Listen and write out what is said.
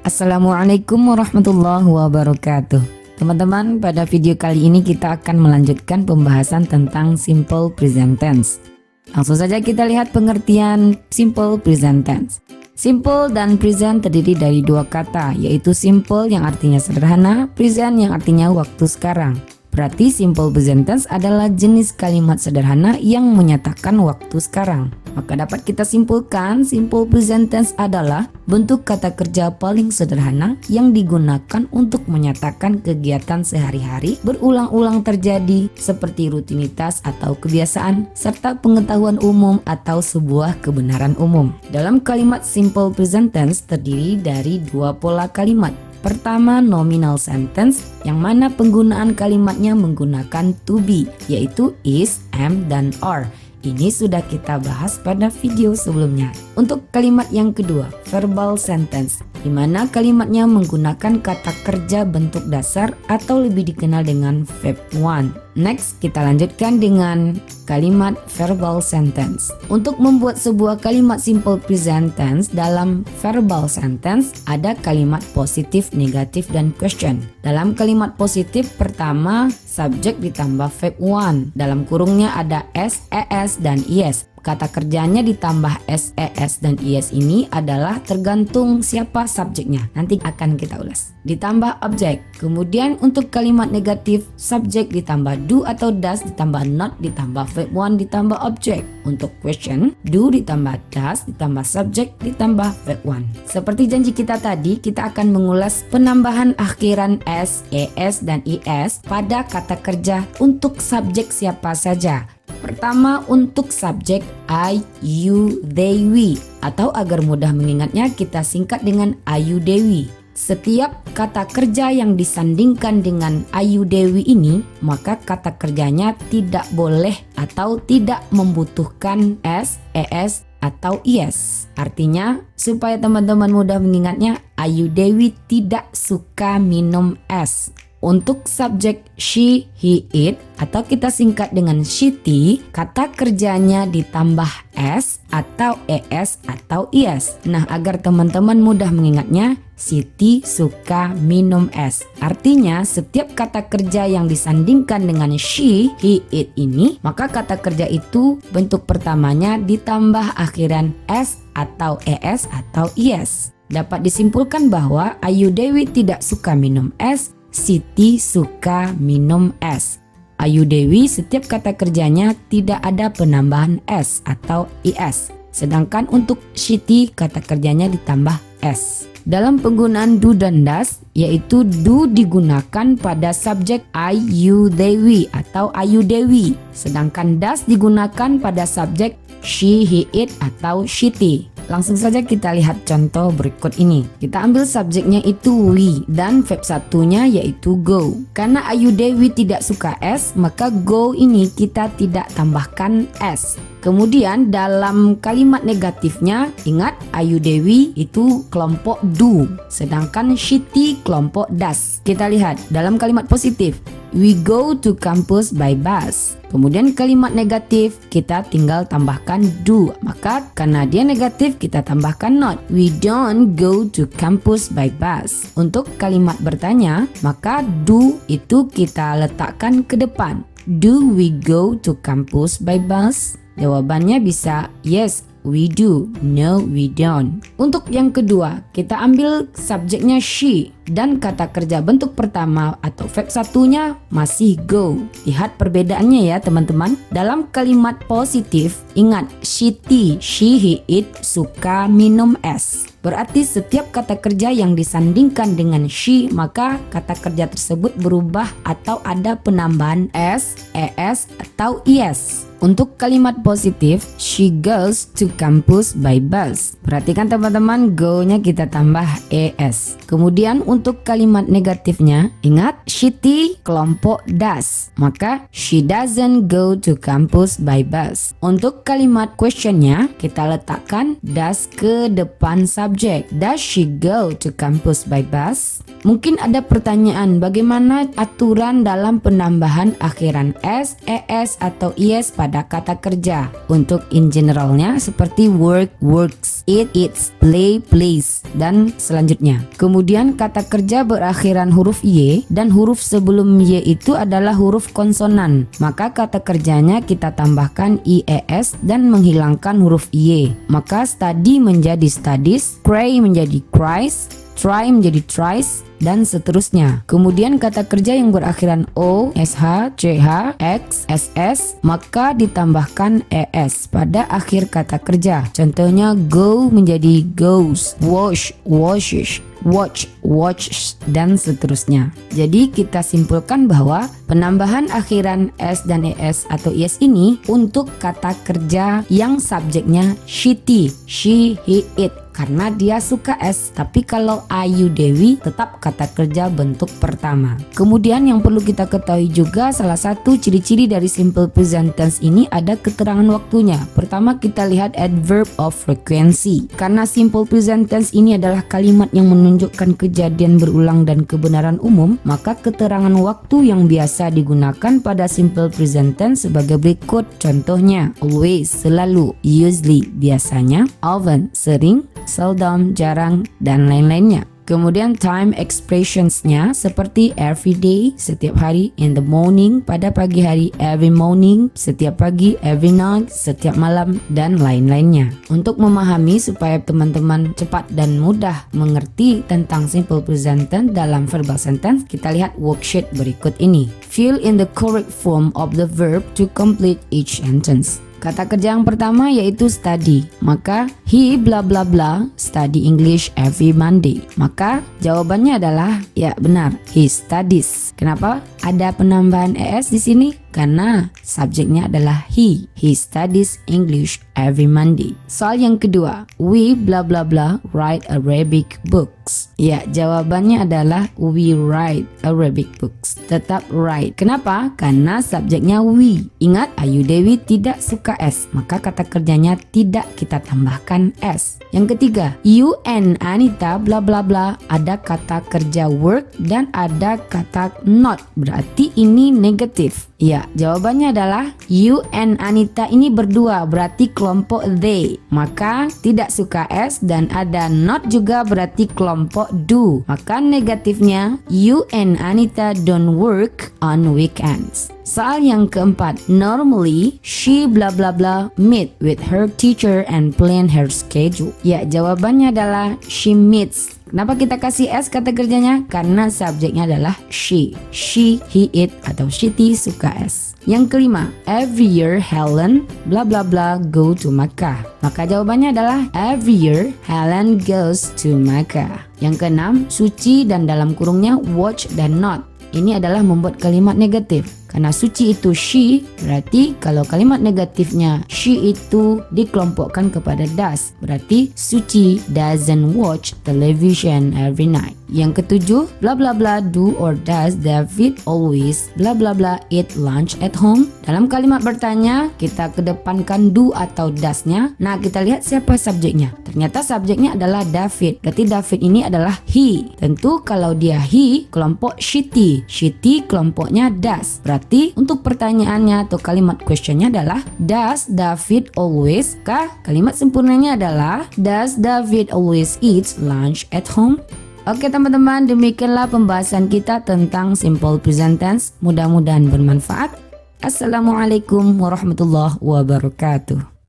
Assalamualaikum warahmatullahi wabarakatuh. Teman-teman, pada video kali ini kita akan melanjutkan pembahasan tentang simple present tense. Langsung saja kita lihat pengertian simple present tense. Simple dan present terdiri dari dua kata, yaitu simple yang artinya sederhana, present yang artinya waktu sekarang. Berarti simple present tense adalah jenis kalimat sederhana yang menyatakan waktu sekarang. Maka dapat kita simpulkan, simple present tense adalah bentuk kata kerja paling sederhana yang digunakan untuk menyatakan kegiatan sehari-hari berulang-ulang terjadi seperti rutinitas atau kebiasaan, serta pengetahuan umum atau sebuah kebenaran umum. Dalam kalimat simple present tense terdiri dari dua pola kalimat. Pertama, nominal sentence, yang mana penggunaan kalimatnya menggunakan to be, yaitu is, am, dan are. Ini sudah kita bahas pada video sebelumnya. Untuk kalimat yang kedua, verbal sentence, di mana kalimatnya menggunakan kata kerja bentuk dasar atau lebih dikenal dengan verb one. Next, kita lanjutkan dengan kalimat verbal sentence. Untuk membuat sebuah kalimat simple present tense, dalam verbal sentence ada kalimat positif, negatif, dan question. Dalam kalimat positif, pertama subjek ditambah verb one. Dalam kurungnya ada s, es, dan is. Kata kerjanya ditambah s, es, dan is ini adalah tergantung siapa subjeknya. Nanti akan kita ulas. Ditambah objek. Kemudian untuk kalimat negatif, subjek ditambah do atau does ditambah not ditambah verb one ditambah objek. Untuk question, do ditambah does ditambah subjek ditambah verb one. Seperti janji kita tadi, kita akan mengulas penambahan akhiran s, es, dan is pada kata kerja untuk subjek siapa saja. Pertama, untuk subjek I, you, they, we, atau agar mudah mengingatnya kita singkat dengan Ayu Dewi. Setiap kata kerja yang disandingkan dengan Ayu Dewi ini, maka kata kerjanya tidak boleh atau tidak membutuhkan s, es, atau is. Artinya, supaya teman-teman mudah mengingatnya, Ayu Dewi tidak suka minum es. Untuk subjek she, he, it, atau kita singkat dengan shiti, kata kerjanya ditambah s atau es atau is. Nah, agar teman-teman mudah mengingatnya, Siti suka minum es. Artinya, setiap kata kerja yang disandingkan dengan she, he, it ini, maka kata kerja itu bentuk pertamanya ditambah akhiran s atau es atau is. Dapat disimpulkan bahwa Ayu Dewi tidak suka minum es, Siti suka minum es. Ayu Dewi setiap kata kerjanya tidak ada penambahan s atau is. Sedangkan untuk Siti kata kerjanya ditambah s. Dalam penggunaan do dan does, yaitu do digunakan pada subjek I, you, they, we atau Ayu Dewi. Sedangkan does digunakan pada subjek she, he, it atau shiti. Langsung saja kita lihat contoh berikut ini. Kita ambil subjeknya itu we dan verb satunya yaitu go. Karena Ayu Dewi tidak suka es, maka go ini kita tidak tambahkan s. Kemudian dalam kalimat negatifnya, ingat Ayu Dewi itu kelompok do, sedangkan Shiti kelompok does. Kita lihat dalam kalimat positif, we go to campus by bus. Kemudian kalimat negatif kita tinggal tambahkan do. Maka karena dia negatif kita tambahkan not. We don't go to campus by bus. Untuk kalimat bertanya, maka do itu kita letakkan ke depan. Do we go to campus by bus? Jawabannya bisa yes, we do. No, we don't. Untuk yang kedua, kita ambil subjeknya she dan kata kerja bentuk pertama atau verb satunya masih go. Lihat perbedaannya ya teman-teman. Dalam kalimat positif, ingat Siti, she, he, it suka minum es. Berarti setiap kata kerja yang disandingkan dengan she, maka kata kerja tersebut berubah atau ada penambahan s, es, atau is. Untuk kalimat positif, she goes to campus by bus. Perhatikan teman-teman, go-nya kita tambah es. Kemudian untuk kalimat negatifnya, ingat Shiti kelompok does. Maka she doesn't go to campus by bus. Untuk kalimat questionnya, kita letakkan does ke depan subjek. Does she go to campus by bus? Mungkin ada pertanyaan, bagaimana aturan dalam penambahan akhiran s, es atau is pada kata kerja? Untuk in generalnya seperti work, works, eat, eats, play, plays, dan selanjutnya. Kemudian kata kerja berakhiran huruf y dan huruf sebelum y itu adalah huruf konsonan. Maka kata kerjanya kita tambahkan ies dan menghilangkan huruf y. Maka study menjadi studies, pray menjadi cries, try menjadi tries, dan seterusnya. Kemudian kata kerja yang berakhiran o, sh, ch, x, ss, maka ditambahkan es pada akhir kata kerja. Contohnya go menjadi goes, wash, washes, watch, watches, dan seterusnya. Jadi kita simpulkan bahwa penambahan akhiran s dan es atau is ini untuk kata kerja yang subjeknya shitty, she, he, it, karena dia suka es. Tapi kalau Ayu Dewi tetap kata kerja bentuk pertama. Kemudian yang perlu kita ketahui juga, salah satu ciri-ciri dari simple present tense ini ada keterangan waktunya. Pertama kita lihat adverb of frequency. Karena simple present tense ini adalah kalimat yang menunjukkan kejadian berulang dan kebenaran umum, maka keterangan waktu yang biasa digunakan pada simple present tense sebagai berikut. Contohnya always, selalu, usually, biasanya, often, sering, seldom, jarang, dan lain-lainnya. Kemudian time expressionsnya seperti every day, setiap hari, in the morning, pada pagi hari, every morning, setiap pagi, every night, setiap malam, dan lain-lainnya. Untuk memahami supaya teman-teman cepat dan mudah mengerti tentang simple present tense dalam verbal sentence, kita lihat worksheet berikut ini. Fill in the correct form of the verb to complete each sentence. Kata kerja yang pertama yaitu study. Maka he bla bla bla study English every Monday. Maka jawabannya adalah ya benar, he studies. Kenapa ada penambahan es di sini? Karena subjeknya adalah he. He studies English every Monday. Soal yang kedua, we bla bla bla write Arabic books. Ya, jawabannya adalah we write Arabic books. Tetap right. Kenapa? Karena subjeknya we. Ingat, Ayu Dewi tidak suka es, maka kata kerjanya tidak kita tambahkan es. Yang ketiga, you and Anita bla bla bla, ada kata kerja work dan ada kata not. Berarti ini negatif. Ya, jawabannya adalah you and Anita ini berdua, berarti kelompok they. Maka tidak suka es dan ada not juga berarti kelompok do. Maka negatifnya you and Anita don't work on weekends. Soal yang keempat, normally she bla bla bla meet with her teacher and plan her schedule. Ya, jawabannya adalah she meets. Kenapa kita kasih S kata kerjanya? Karena subjeknya adalah she. She, he, it, atau shitty suka es. Yang kelima, every year Helen bla bla bla go to Makkah. Maka jawabannya adalah every year Helen goes to Makkah. Yang keenam, suci dan dalam kurungnya watch dan not. Ini adalah membuat kalimat negatif. Karena suci itu she, berarti kalau kalimat negatifnya she itu dikelompokkan kepada does. Berarti suci doesn't watch television every night. Yang ketujuh, bla bla bla do or does David always bla bla bla eat lunch at home. Dalam kalimat bertanya, kita kedepankan do atau does-nya. Nah, kita lihat siapa subjeknya. Ternyata subjeknya adalah David. Berarti David ini adalah he. Tentu kalau dia he, kelompok shitty. Shitty kelompoknya does. Berarti untuk pertanyaannya atau kalimat questionnya adalah does David always, kah? Kalimat sempurnanya adalah does David always eat lunch at home? Oke teman-teman, demikianlah pembahasan kita tentang simple present tense. Mudah-mudahan bermanfaat. Assalamualaikum warahmatullahi wabarakatuh.